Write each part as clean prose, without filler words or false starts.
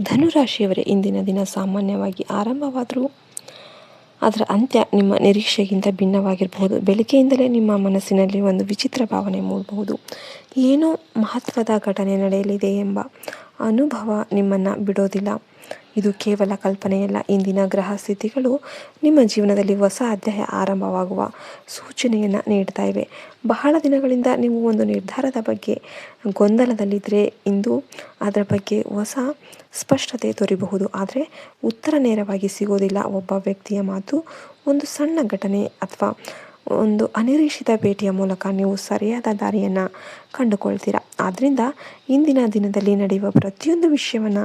ಧನುರಾಶಿಯವರೇ, ಇಂದಿನ ದಿನ ಸಾಮಾನ್ಯವಾಗಿ ಆರಂಭವಾದರೂ ಅದರ ಅಂತ್ಯ ನಿಮ್ಮ ನಿರೀಕ್ಷೆಗಿಂತ ಭಿನ್ನವಾಗಿರಬಹುದು. ಬೆಳಗ್ಗೆಯಿಂದಲೇ ನಿಮ್ಮ ಮನಸ್ಸಿನಲ್ಲಿ ಒಂದು ವಿಚಿತ್ರ ಭಾವನೆ ಮೂಡಬಹುದು. ಏನೋ ಮಹತ್ವದ ಘಟನೆ ನಡೆಯಲಿದೆ ಎಂಬ ಅನುಭವ ನಿಮ್ಮನ್ನು ಬಿಡೋದಿಲ್ಲ. ಇದು ಕೇವಲ ಕಲ್ಪನೆಯಲ್ಲ. ಇಂದಿನ ಗ್ರಹ ಸ್ಥಿತಿಗಳು ನಿಮ್ಮ ಜೀವನದಲ್ಲಿ ಹೊಸ ಅಧ್ಯಾಯ ಆರಂಭವಾಗುವ ಸೂಚನೆಯನ್ನು ನೀಡ್ತಾ ಇವೆ. ಬಹಳ ದಿನಗಳಿಂದ ನೀವು ಒಂದು ನಿರ್ಧಾರದ ಬಗ್ಗೆ ಗೊಂದಲದಲ್ಲಿದ್ದರೆ ಇಂದು ಅದರ ಬಗ್ಗೆ ಹೊಸ ಸ್ಪಷ್ಟತೆ ದೊರೆಯಬಹುದು. ಆದರೆ ಉತ್ತರ ನೇರವಾಗಿ ಸಿಗೋದಿಲ್ಲ. ಒಬ್ಬ ವ್ಯಕ್ತಿಯ ಮಾತು, ಒಂದು ಸಣ್ಣ ಘಟನೆ ಅಥವಾ ಒಂದು ಅನಿರೀಕ್ಷಿತ ಭೇಟಿಯ ಮೂಲಕ ನೀವು ಸರಿಯಾದ ದಾರಿಯನ್ನು ಕಂಡುಕೊಳ್ತೀರಾ. ಆದ್ದರಿಂದ ಇಂದಿನ ದಿನದಲ್ಲಿ ನಡೆಯುವ ಪ್ರತಿಯೊಂದು ವಿಷಯವನ್ನು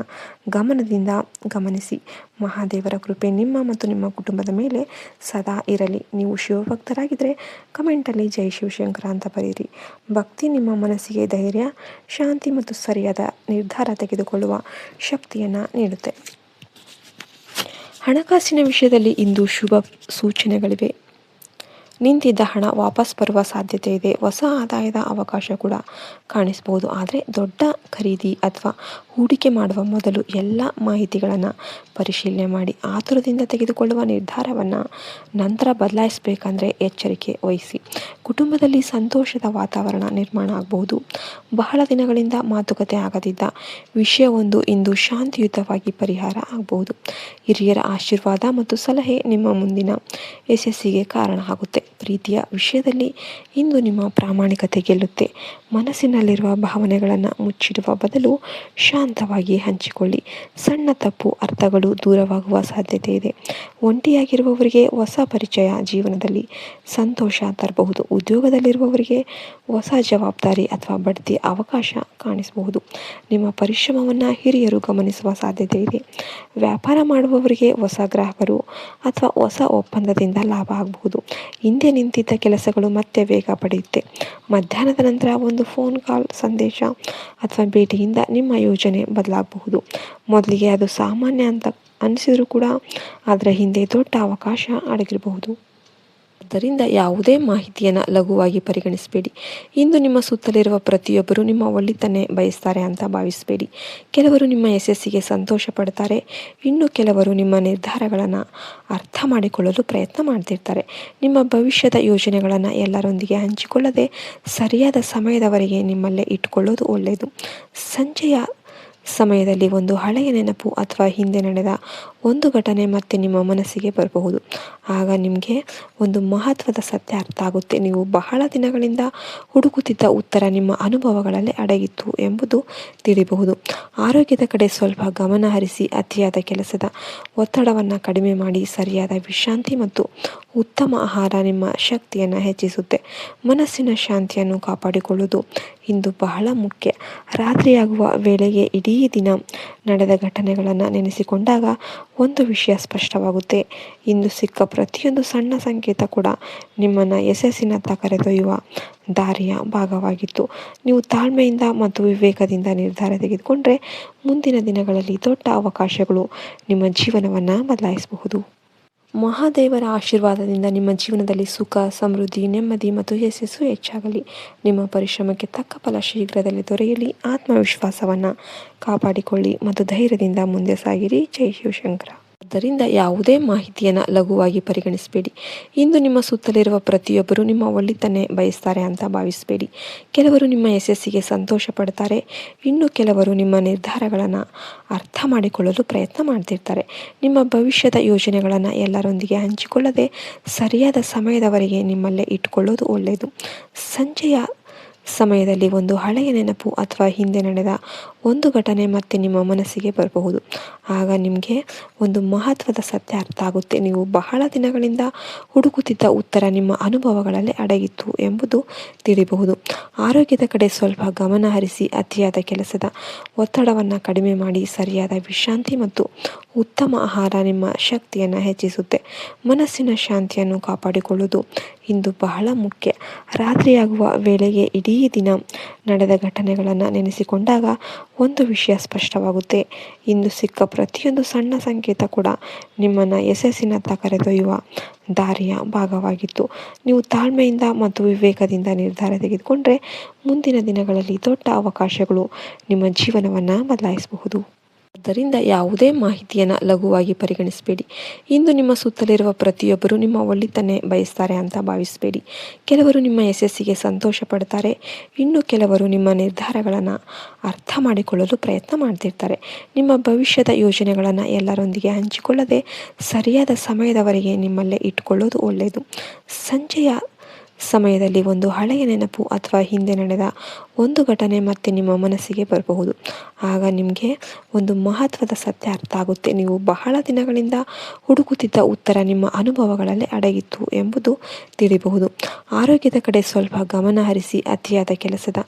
ಗಮನದಿಂದ ಗಮನಿಸಿ. ಮಹಾದೇವರ ಕೃಪೆ ನಿಮ್ಮ ಮತ್ತು ನಿಮ್ಮ ಕುಟುಂಬದ ಮೇಲೆ ಸದಾ ಇರಲಿ. ನೀವು ಶಿವಭಕ್ತರಾಗಿದ್ದರೆ ಕಮೆಂಟಲ್ಲಿ ಜೈ ಶಿವಶಂಕರ ಅಂತ ಬರೀರಿ. ಭಕ್ತಿ ನಿಮ್ಮ ಮನಸ್ಸಿಗೆ ಧೈರ್ಯ, ಶಾಂತಿ ಮತ್ತು ಸರಿಯಾದ ನಿರ್ಧಾರ ತೆಗೆದುಕೊಳ್ಳುವ ಶಕ್ತಿಯನ್ನು ನೀಡುತ್ತೆ. ಹಣಕಾಸಿನ ವಿಷಯದಲ್ಲಿ ಇಂದು ಶುಭ ಸೂಚನೆಗಳಿವೆ. ನಿಂತಿದ್ದ ಹಣ ವಾಪಸ್ ಬರುವ ಸಾಧ್ಯತೆ ಇದೆ. ಹೊಸ ಆದಾಯದ ಅವಕಾಶ ಕೂಡ ಕಾಣಿಸಬಹುದು. ಆದರೆ ದೊಡ್ಡ ಖರೀದಿ ಅಥವಾ ಹೂಡಿಕೆ ಮಾಡುವ ಮೊದಲು ಎಲ್ಲ ಮಾಹಿತಿಗಳನ್ನು ಪರಿಶೀಲನೆ ಮಾಡಿ. ಆತುರದಿಂದ ತೆಗೆದುಕೊಳ್ಳುವ ನಿರ್ಧಾರವನ್ನು ನಂತರ ಬದಲಾಯಿಸಬೇಕಂದ್ರೆ ಎಚ್ಚರಿಕೆ ವಹಿಸಿ. ಕುಟುಂಬದಲ್ಲಿ ಸಂತೋಷದ ವಾತಾವರಣ ನಿರ್ಮಾಣ ಆಗಬಹುದು. ಬಹಳ ದಿನಗಳಿಂದ ಮಾತುಕತೆ ಆಗದಿದ್ದ ವಿಷಯವೊಂದು ಇಂದು ಶಾಂತಿಯುತವಾಗಿ ಪರಿಹಾರ ಆಗಬಹುದು. ಹಿರಿಯರ ಆಶೀರ್ವಾದ ಮತ್ತು ಸಲಹೆ ನಿಮ್ಮ ಮುಂದಿನ ಯಶಸ್ಸಿಗೆ ಕಾರಣ ಆಗುತ್ತೆ. ಪ್ರೀತಿಯ ವಿಷಯದಲ್ಲಿ ಇಂದು ನಿಮ್ಮ ಪ್ರಾಮಾಣಿಕತೆ ಗೆಲ್ಲುತ್ತೆ. ಮನಸ್ಸಿನಲ್ಲಿರುವ ಭಾವನೆಗಳನ್ನು ಮುಚ್ಚಿಡುವ ಬದಲು ಶಾಂತವಾಗಿ ಹಂಚಿಕೊಳ್ಳಿ. ಸಣ್ಣ ತಪ್ಪು ಅರ್ಥಗಳು ದೂರವಾಗುವ ಸಾಧ್ಯತೆ ಇದೆ. ಒಂಟಿಯಾಗಿರುವವರಿಗೆ ಹೊಸ ಪರಿಚಯ ಜೀವನದಲ್ಲಿ ಸಂತೋಷ ತರಬಹುದು. ಉದ್ಯೋಗದಲ್ಲಿರುವವರಿಗೆ ಹೊಸ ಜವಾಬ್ದಾರಿ ಅಥವಾ ಬಡ್ತಿ ಅವಕಾಶ ಕಾಣಿಸಬಹುದು. ನಿಮ್ಮ ಪರಿಶ್ರಮವನ್ನು ಹಿರಿಯರು ಗಮನಿಸುವ ಸಾಧ್ಯತೆ ಇದೆ. ವ್ಯಾಪಾರ ಮಾಡುವವರಿಗೆ ಹೊಸ ಗ್ರಾಹಕರು ಅಥವಾ ಹೊಸ ಒಪ್ಪಂದದಿಂದ ಲಾಭ ಆಗಬಹುದು. ಹಿಂದೆ ನಿಂತಿದ್ದ ಕೆಲಸಗಳು ಮತ್ತೆ ವೇಗ ಪಡೆಯುತ್ತೆ. ಮಧ್ಯಾಹ್ನದ ನಂತರ ಒಂದು ಫೋನ್ ಕಾಲ್, ಸಂದೇಶ ಅಥವಾ ಭೇಟಿಯಿಂದ ನಿಮ್ಮ ಯೋಜನೆ ಬದಲಾಗಬಹುದು. ಮೊದಲಿಗೆ ಅದು ಸಾಮಾನ್ಯ ಅಂತ ಅನಿಸಿದರೂ ಕೂಡ ಅದರ ಹಿಂದೆ ದೊಡ್ಡ ಅವಕಾಶ ಅಡಗಿರಬಹುದು. ಆದ್ದರಿಂದ ಯಾವುದೇ ಮಾಹಿತಿಯನ್ನು ಲಘುವಾಗಿ ಪರಿಗಣಿಸಬೇಡಿ. ಇಂದು ನಿಮ್ಮ ಸುತ್ತಲಿರುವ ಪ್ರತಿಯೊಬ್ಬರು ನಿಮ್ಮ ಒಳಿತನ್ನೇ ಬಯಸ್ತಾರೆ ಅಂತ ಭಾವಿಸಬೇಡಿ. ಕೆಲವರು ನಿಮ್ಮ ಯಶಸ್ಸಿಗೆ ಸಂತೋಷ ಪಡ್ತಾರೆ, ಇನ್ನು ಕೆಲವರು ನಿಮ್ಮ ನಿರ್ಧಾರಗಳನ್ನು ಅರ್ಥ ಮಾಡಿಕೊಳ್ಳಲು ಪ್ರಯತ್ನ ಮಾಡ್ತಿರ್ತಾರೆ. ನಿಮ್ಮ ಭವಿಷ್ಯದ ಯೋಜನೆಗಳನ್ನು ಎಲ್ಲರೊಂದಿಗೆ ಹಂಚಿಕೊಳ್ಳದೆ ಸರಿಯಾದ ಸಮಯದವರೆಗೆ ನಿಮ್ಮಲ್ಲೇ ಇಟ್ಕೊಳ್ಳೋದು ಒಳ್ಳೆಯದು. ಸಂಜೆಯ ಸಮಯದಲ್ಲಿ ಒಂದು ಹಳೆಯ ನೆನಪು ಅಥವಾ ಹಿಂದೆ ನಡೆದ ಒಂದು ಘಟನೆ ಮತ್ತೆ ನಿಮ್ಮ ಮನಸ್ಸಿಗೆ ಬರಬಹುದು. ಆಗ ನಿಮಗೆ ಒಂದು ಮಹತ್ವದ ಸತ್ಯ ಅರ್ಥ ಆಗುತ್ತೆ. ನೀವು ಬಹಳ ದಿನಗಳಿಂದ ಹುಡುಕುತ್ತಿದ್ದ ಉತ್ತರ ನಿಮ್ಮ ಅನುಭವಗಳಲ್ಲಿ ಅಡಗಿತ್ತು ಎಂಬುದು ತಿಳಿಯಬಹುದು. ಆರೋಗ್ಯದ ಕಡೆ ಸ್ವಲ್ಪ ಗಮನ ಹರಿಸಿ. ಅತಿಯಾದ ಕೆಲಸದ ಒತ್ತಡವನ್ನು ಕಡಿಮೆ ಮಾಡಿ. ಸರಿಯಾದ ವಿಶ್ರಾಂತಿ ಮತ್ತು ಉತ್ತಮ ಆಹಾರ ನಿಮ್ಮ ಶಕ್ತಿಯನ್ನು ಹೆಚ್ಚಿಸುತ್ತೆ. ಮನಸ್ಸಿನ ಶಾಂತಿಯನ್ನು ಕಾಪಾಡಿಕೊಳ್ಳುವುದು ಇಂದು ಬಹಳ ಮುಖ್ಯ. ರಾತ್ರಿಯಾಗುವ ವೇಳೆಗೆ ಇಡೀ ದಿನ ನಡೆದ ಘಟನೆಗಳನ್ನು ನೆನೆಸಿಕೊಂಡಾಗ ಒಂದು ವಿಷಯ ಸ್ಪಷ್ಟವಾಗುತ್ತೆ. ಇಂದು ಸಿಕ್ಕ ಪ್ರತಿಯೊಂದು ಸಣ್ಣ ಸಂಕೇತ ಕೂಡ ನಿಮ್ಮನ್ನು ಯಶಸ್ಸಿನತ್ತ ಕರೆದೊಯ್ಯುವ ದಾರಿಯ ಭಾಗವಾಗಿತ್ತು. ನೀವು ತಾಳ್ಮೆಯಿಂದ ಮತ್ತು ವಿವೇಕದಿಂದ ನಿರ್ಧಾರ ತೆಗೆದುಕೊಂಡ್ರೆ ಮುಂದಿನ ದಿನಗಳಲ್ಲಿ ದೊಡ್ಡ ಅವಕಾಶಗಳು ನಿಮ್ಮ ಜೀವನವನ್ನು ಬದಲಾಯಿಸಬಹುದು. ಮಹಾದೇವರ ಆಶೀರ್ವಾದದಿಂದ ನಿಮ್ಮ ಜೀವನದಲ್ಲಿ ಸುಖ, ಸಮೃದ್ಧಿ, ನೆಮ್ಮದಿ ಮತ್ತು ಯಶಸ್ಸು ಹೆಚ್ಚಾಗಲಿ. ನಿಮ್ಮ ಪರಿಶ್ರಮಕ್ಕೆ ತಕ್ಕ ಫಲ ಶೀಘ್ರದಲ್ಲೇ ದೊರೆಯಲಿ. ಆತ್ಮವಿಶ್ವಾಸವನ್ನು ಕಾಪಾಡಿಕೊಳ್ಳಿ ಮತ್ತು ಧೈರ್ಯದಿಂದ ಮುಂದೆ ಸಾಗಿರಿ. ಜೈ ಶಿವಶಂಕರ. ಆದ್ದರಿಂದ ಯಾವುದೇ ಮಾಹಿತಿಯನ್ನು ಲಘುವಾಗಿ ಪರಿಗಣಿಸಬೇಡಿ. ಇಂದು ನಿಮ್ಮ ಸುತ್ತಲಿರುವ ಪ್ರತಿಯೊಬ್ಬರು ನಿಮ್ಮ ಒಳಿತನ್ನೇ ಬಯಸ್ತಾರೆ ಅಂತ ಭಾವಿಸಬೇಡಿ. ಕೆಲವರು ನಿಮ್ಮ ಯಶಸ್ಸಿಗೆ ಸಂತೋಷ ಪಡ್ತಾರೆ, ಇನ್ನು ಕೆಲವರು ನಿಮ್ಮ ನಿರ್ಧಾರಗಳನ್ನು ಅರ್ಥ ಮಾಡಿಕೊಳ್ಳಲು ಪ್ರಯತ್ನ ಮಾಡ್ತಿರ್ತಾರೆ. ನಿಮ್ಮ ಭವಿಷ್ಯದ ಯೋಜನೆಗಳನ್ನು ಎಲ್ಲರೊಂದಿಗೆ ಹಂಚಿಕೊಳ್ಳದೆ ಸರಿಯಾದ ಸಮಯದವರೆಗೆ ನಿಮ್ಮಲ್ಲೇ ಇಟ್ಕೊಳ್ಳೋದು ಒಳ್ಳೆಯದು. ಸಂಜೆಯ ಸಮಯದಲ್ಲಿ ಒಂದು ಹಳೆಯ ನೆನಪು ಅಥವಾ ಹಿಂದೆ ನಡೆದ ಒಂದು ಘಟನೆ ಮತ್ತೆ ನಿಮ್ಮ ಮನಸ್ಸಿಗೆ ಬರಬಹುದು. ಆಗ ನಿಮಗೆ ಒಂದು ಮಹತ್ವದ ಸತ್ಯ ಅರ್ಥ ಆಗುತ್ತೆ. ನೀವು ಬಹಳ ದಿನಗಳಿಂದ ಹುಡುಕುತ್ತಿದ್ದ ಉತ್ತರ ನಿಮ್ಮ ಅನುಭವಗಳಲ್ಲಿ ಅಡಗಿತ್ತು ಎಂಬುದು ತಿಳಿಯಬಹುದು. ಆರೋಗ್ಯದ ಕಡೆ ಸ್ವಲ್ಪ ಗಮನ ಹರಿಸಿ. ಅತಿಯಾದ ಕೆಲಸದ ಒತ್ತಡವನ್ನು ಕಡಿಮೆ ಮಾಡಿ. ಸರಿಯಾದ ವಿಶ್ರಾಂತಿ ಮತ್ತು ಉತ್ತಮ ಆಹಾರ ನಿಮ್ಮ ಶಕ್ತಿಯನ್ನು ಹೆಚ್ಚಿಸುತ್ತೆ. ಮನಸ್ಸಿನ ಶಾಂತಿಯನ್ನು ಕಾಪಾಡಿಕೊಳ್ಳುವುದು ಇಂದು ಬಹಳ ಮುಖ್ಯ. ರಾತ್ರಿಯಾಗುವ ವೇಳೆಗೆ ಇಡೀ ದಿನ ನಡೆದ ಘಟನೆಗಳನ್ನು ನೆನೆಸಿಕೊಂಡಾಗ ಒಂದು ವಿಷಯ ಸ್ಪಷ್ಟವಾಗುತ್ತೆ. ಇಂದು ಸಿಕ್ಕ ಪ್ರತಿಯೊಂದು ಸಣ್ಣ ಸಂಕೇತ ಕೂಡ ನಿಮ್ಮನ್ನು ಯಶಸ್ಸಿನತ್ತ ಕರೆದೊಯ್ಯುವ ದಾರಿಯ ಭಾಗವಾಗಿತ್ತು. ನೀವು ತಾಳ್ಮೆಯಿಂದ ಮತ್ತು ವಿವೇಕದಿಂದ ನಿರ್ಧಾರ ತೆಗೆದುಕೊಂಡ್ರೆ ಮುಂದಿನ ದಿನಗಳಲ್ಲಿ ದೊಡ್ಡ ಅವಕಾಶಗಳು ನಿಮ್ಮ ಜೀವನವನ್ನು ಬದಲಾಯಿಸಬಹುದು. ಆದ್ದರಿಂದ ಯಾವುದೇ ಮಾಹಿತಿಯನ್ನು ಲಘುವಾಗಿ ಪರಿಗಣಿಸಬೇಡಿ. ಇಂದು ನಿಮ್ಮ ಸುತ್ತಲಿರುವ ಪ್ರತಿಯೊಬ್ಬರು ನಿಮ್ಮ ಒಳಿತನ್ನೇ ಬಯಸ್ತಾರೆ ಅಂತ ಭಾವಿಸಬೇಡಿ. ಕೆಲವರು ನಿಮ್ಮ ಯಶಸ್ಸಿಗೆ ಸಂತೋಷ ಪಡ್ತಾರೆ, ಇನ್ನು ಕೆಲವರು ನಿಮ್ಮ ನಿರ್ಧಾರಗಳನ್ನು ಅರ್ಥ ಮಾಡಿಕೊಳ್ಳಲು ಪ್ರಯತ್ನ ಮಾಡ್ತಿರ್ತಾರೆ. ನಿಮ್ಮ ಭವಿಷ್ಯದ ಯೋಜನೆಗಳನ್ನು ಎಲ್ಲರೊಂದಿಗೆ ಹಂಚಿಕೊಳ್ಳದೆ ಸರಿಯಾದ ಸಮಯದವರೆಗೆ ನಿಮ್ಮಲ್ಲೇ ಇಟ್ಕೊಳ್ಳೋದು ಒಳ್ಳೆಯದು. ಸಂಜೆಯ ಸಮಯದಲ್ಲಿ ಒಂದು ಹಳೆಯ ನೆನಪು ಅಥವಾ ಹಿಂದೆ ನಡೆದ ಒಂದು ಘಟನೆ ಮತ್ತೆ ನಿಮ್ಮ ಮನಸ್ಸಿಗೆ ಬರಬಹುದು. ಆಗ ನಿಮಗೆ ಒಂದು ಮಹತ್ವದ ಸತ್ಯ ಅರ್ಥ ಆಗುತ್ತೆ. ನೀವು ಬಹಳ ದಿನಗಳಿಂದ ಹುಡುಕುತ್ತಿದ್ದ ಉತ್ತರ ನಿಮ್ಮ ಅನುಭವಗಳಲ್ಲಿ ಅಡಗಿತ್ತು ಎಂಬುದು ತಿಳಿಬಹುದು. ಆರೋಗ್ಯದ ಕಡೆ ಸ್ವಲ್ಪ ಗಮನ ಹರಿಸಿ. ಅತಿಯಾದ ಕೆಲಸದ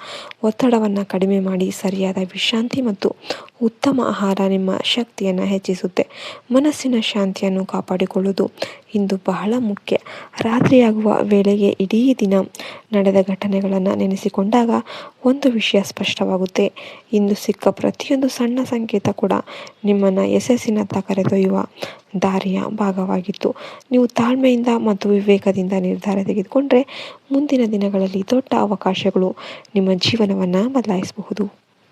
ಒತ್ತಡವನ್ನು ಕಡಿಮೆ ಮಾಡಿ. ಸರಿಯಾದ ವಿಶ್ರಾಂತಿ ಮತ್ತು ಉತ್ತಮ ಆಹಾರ ನಿಮ್ಮ ಶಕ್ತಿಯನ್ನು ಹೆಚ್ಚಿಸುತ್ತೆ. ಮನಸ್ಸಿನ ಶಾಂತಿಯನ್ನು ಕಾಪಾಡಿಕೊಳ್ಳುವುದು ಇಂದು ಬಹಳ ಮುಖ್ಯ. ರಾತ್ರಿಯಾಗುವ ವೇಳೆಗೆ ಇಡೀ ದಿನ ನಡೆದ ಘಟನೆಗಳನ್ನು ನೆನೆಸಿಕೊಂಡಾಗ ಒಂದು ವಿಷಯ ಸ್ಪಷ್ಟವಾಗುತ್ತೆ. ಇಂದು ಸಿಕ್ಕ ಪ್ರತಿಯೊಂದು ಸಣ್ಣ ಸಂಕೇತ ಕೂಡ ನಿಮ್ಮನ್ನು ಯಶಸ್ಸಿನತ್ತ ಕರೆದೊಯ್ಯುವ ದಾರಿಯ ಭಾಗವಾಗಿತ್ತು. ನೀವು ತಾಳ್ಮೆಯಿಂದ ಮತ್ತು ವಿವೇಕದಿಂದ ನಿರ್ಧಾರ ತೆಗೆದುಕೊಂಡ್ರೆ ಮುಂದಿನ ದಿನಗಳಲ್ಲಿ ದೊಡ್ಡ ಅವಕಾಶಗಳು ನಿಮ್ಮ ಜೀವನವನ್ನು ಬದಲಾಯಿಸಬಹುದು.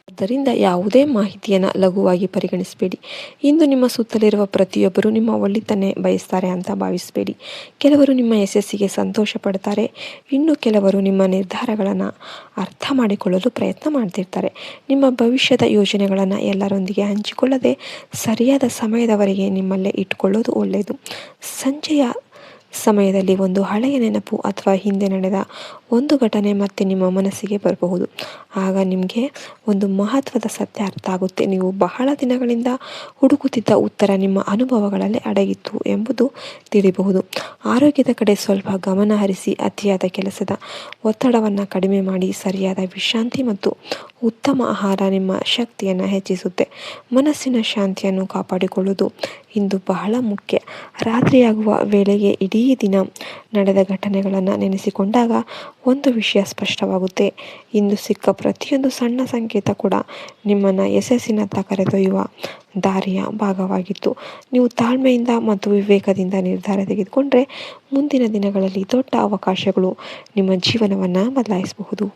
ಆದ್ದರಿಂದ ಯಾವುದೇ ಮಾಹಿತಿಯನ್ನು ಲಘುವಾಗಿ ಪರಿಗಣಿಸಬೇಡಿ. ಇಂದು ನಿಮ್ಮ ಸುತ್ತಲಿರುವ ಪ್ರತಿಯೊಬ್ಬರು ನಿಮ್ಮ ಒಳಿತನ್ನೇ ಬಯಸ್ತಾರೆ ಅಂತ ಭಾವಿಸಬೇಡಿ. ಕೆಲವರು ನಿಮ್ಮ ಯಶಸ್ಸಿಗೆ ಸಂತೋಷ ಪಡ್ತಾರೆ, ಇನ್ನು ಕೆಲವರು ನಿಮ್ಮ ನಿರ್ಧಾರಗಳನ್ನು ಅರ್ಥ ಮಾಡಿಕೊಳ್ಳಲು ಪ್ರಯತ್ನ ಮಾಡ್ತಿರ್ತಾರೆ. ನಿಮ್ಮ ಭವಿಷ್ಯದ ಯೋಜನೆಗಳನ್ನು ಎಲ್ಲರೊಂದಿಗೆ ಹಂಚಿಕೊಳ್ಳದೆ ಸರಿಯಾದ ಸಮಯದವರೆಗೆ ನಿಮ್ಮಲ್ಲೇ ಇಟ್ಕೊಳ್ಳೋದು ಒಳ್ಳೆಯದು. ಸಂಜೆಯ ಸಮಯದಲ್ಲಿ ಒಂದು ಹಳೆಯ ನೆನಪು ಅಥವಾ ಹಿಂದೆ ನಡೆದ ಒಂದು ಘಟನೆ ಮತ್ತೆ ನಿಮ್ಮ ಮನಸ್ಸಿಗೆ ಬರಬಹುದು. ಆಗ ನಿಮಗೆ ಒಂದು ಮಹತ್ವದ ಸತ್ಯ ಅರ್ಥ ಆಗುತ್ತೆ. ನೀವು ಬಹಳ ದಿನಗಳಿಂದ ಹುಡುಕುತ್ತಿದ್ದ ಉತ್ತರ ನಿಮ್ಮ ಅನುಭವಗಳಲ್ಲಿ ಅಡಗಿತ್ತು ಎಂಬುದು ತಿಳಿಬಹುದು. ಆರೋಗ್ಯದ ಕಡೆ ಸ್ವಲ್ಪ ಗಮನ ಹರಿಸಿ. ಅತಿಯಾದ ಕೆಲಸದ ಒತ್ತಡವನ್ನು ಕಡಿಮೆ ಮಾಡಿ. ಸರಿಯಾದ ವಿಶ್ರಾಂತಿ ಮತ್ತು ಉತ್ತಮ ಆಹಾರ ನಿಮ್ಮ ಶಕ್ತಿಯನ್ನು ಹೆಚ್ಚಿಸುತ್ತೆ. ಮನಸ್ಸಿನ ಶಾಂತಿಯನ್ನು ಕಾಪಾಡಿಕೊಳ್ಳುವುದು ಇಂದು ಬಹಳ ಮುಖ್ಯ. ರಾತ್ರಿಯಾಗುವ ವೇಳೆಗೆ ಇಡೀ ದಿನ ನಡೆದ ಘಟನೆಗಳನ್ನು ನೆನೆಸಿಕೊಂಡಾಗ ಒಂದು ವಿಷಯ ಸ್ಪಷ್ಟವಾಗುತ್ತೆ. ಇಂದು ಸಿಕ್ಕ ಪ್ರತಿಯೊಂದು ಸಣ್ಣ ಸಂಕೇತ ಕೂಡ ನಿಮ್ಮನ್ನು ಯಶಸ್ಸಿನತ್ತ ಕರೆದೊಯ್ಯುವ ದಾರಿಯ ಭಾಗವಾಗಿತ್ತು. ನೀವು ತಾಳ್ಮೆಯಿಂದ ಮತ್ತು ವಿವೇಕದಿಂದ ನಿರ್ಧಾರ ತೆಗೆದುಕೊಂಡ್ರೆ ಮುಂದಿನ ದಿನಗಳಲ್ಲಿ ದೊಡ್ಡ ಅವಕಾಶಗಳು ನಿಮ್ಮ ಜೀವನವನ್ನು ಬದಲಾಯಿಸಬಹುದು.